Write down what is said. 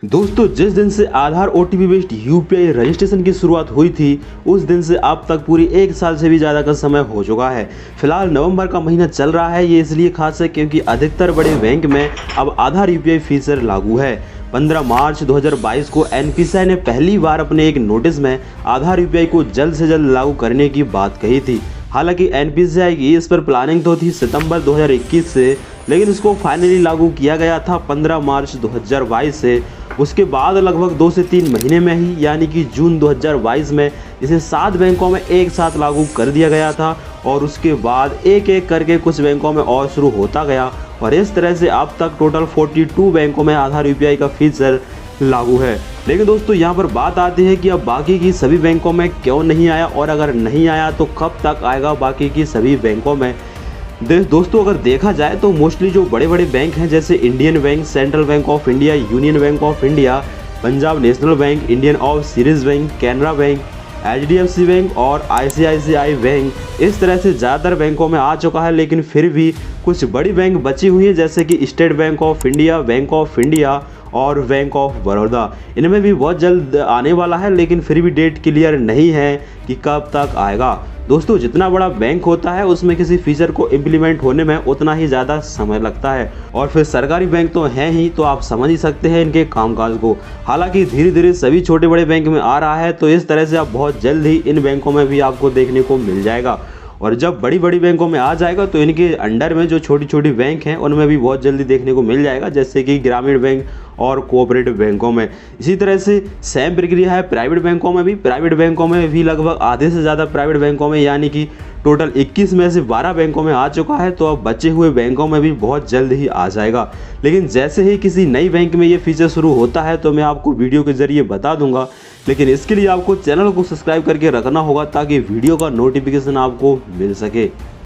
दोस्तों, जिस दिन से आधार ओटीपी बेस्ड यूपीआई रजिस्ट्रेशन की शुरुआत हुई थी उस दिन से अब तक पूरी 1 साल से भी ज़्यादा का समय हो चुका है। फिलहाल नवंबर का महीना चल रहा है। ये इसलिए खास है क्योंकि अधिकतर बड़े बैंक में अब आधार यूपीआई फीचर लागू है। 15 मार्च 2022 को एनपीसीआई ने पहली बार अपने एक नोटिस में आधार यूपीआई को जल्द से जल्द लागू करने की बात कही थी। हालांकि एनपीसीआई की इस पर प्लानिंग तो थी सितंबर 2021 से, लेकिन इसको फाइनली लागू किया गया था 15 मार्च 2022 से। उसके बाद लगभग 2 से 3 महीने में ही यानी कि जून 2022 में इसे 7 बैंकों में एक साथ लागू कर दिया गया था और उसके बाद एक एक करके कुछ बैंकों में और शुरू होता गया और इस तरह से अब तक टोटल 42 बैंकों में आधार यूपीआई का फीचर लागू है। लेकिन दोस्तों, यहाँ पर बात आती है कि अब बाकी की सभी बैंकों में क्यों नहीं आया और अगर नहीं आया तो कब तक आएगा बाकी की सभी बैंकों में। दोस्तों, अगर देखा जाए तो मोस्टली जो बड़े बड़े बैंक हैं जैसे Indian bank, central bank of India, union bank of India, Punjab national bank, Indian overseas bank, Canara bank, HDFC bank और आईसीआईसीआई बैंक, इस तरह से ज़्यादातर बैंकों में आ चुका है। लेकिन फिर भी कुछ बड़ी बैंक बची हुई है जैसे कि state bank of India, bank of India और बैंक ऑफ बड़ौदा। इनमें भी बहुत जल्द आने वाला है, लेकिन फिर भी डेट क्लियर नहीं है कि कब तक आएगा। दोस्तों, जितना बड़ा बैंक होता है उसमें किसी फीचर को इम्प्लीमेंट होने में उतना ही ज़्यादा समय लगता है और फिर सरकारी बैंक तो हैं ही, तो आप समझ ही सकते हैं इनके कामकाज को। हालांकि धीरे धीरे सभी छोटे बड़े बैंक में आ रहा है, तो इस तरह से आप बहुत जल्द ही इन बैंकों में भी आपको देखने को मिल जाएगा। और जब बड़ी बड़ी बैंकों में आ जाएगा तो इनके अंडर में जो छोटी छोटी बैंक हैं उनमें भी बहुत जल्दी देखने को मिल जाएगा, जैसे कि ग्रामीण बैंक और कोऑपरेटिव बैंकों में। इसी तरह से सेम प्रक्रिया है प्राइवेट बैंकों में भी। प्राइवेट बैंकों में भी लगभग आधे से ज़्यादा प्राइवेट बैंकों में यानी कि टोटल 21 में से 12 बैंकों में आ चुका है, तो अब बचे हुए बैंकों में भी बहुत जल्द ही आ जाएगा। लेकिन जैसे ही किसी नई बैंक में ये फीचर शुरू होता है तो मैं आपको वीडियो के ज़रिए बता दूंगा। लेकिन इसके लिए आपको चैनल को सब्सक्राइब करके रखना होगा ताकि वीडियो का नोटिफिकेशन आपको मिल सके।